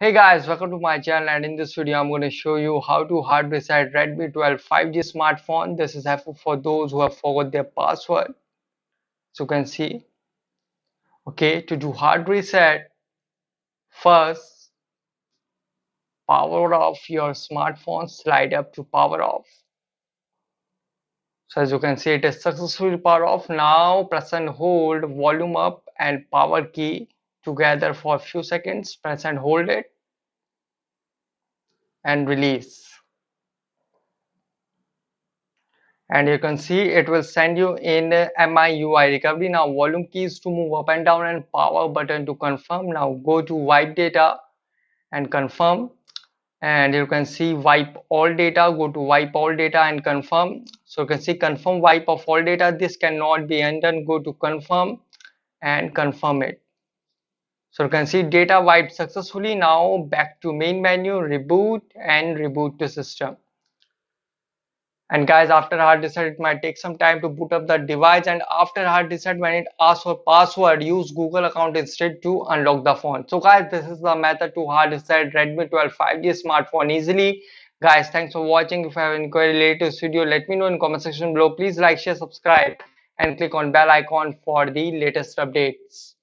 Hey guys, welcome to my channel, and in this video I'm going to show you how to hard reset Redmi 12 5G smartphone. This is helpful for those who have forgot their password. So you can see, okay, to do hard reset, first power off your smartphone, slide up to power off. So as you can see, it is successfully power off. Now press and hold volume up and power key together for a few seconds. Press and hold it and release. And you can see it will send you in MIUI recovery. Now volume keys to move up and down and power button to confirm. Now go to wipe data and confirm, and you can see wipe all data. Go to wipe all data and confirm. So you can see confirm wipe of all data. This cannot be undone. Go to confirm and confirm it. So you can see data wiped successfully. Now back to main menu, reboot and reboot the system. And guys, after hard reset it might take some time to boot up the device, and after hard reset when it asks for password, use Google account instead to unlock the phone. So guys, this is the method to hard reset Redmi 12 5G smartphone easily. Guys, thanks for watching. If you have any query related to this video, let me know in comment section below. Please like, share, subscribe and click on bell icon for the latest updates.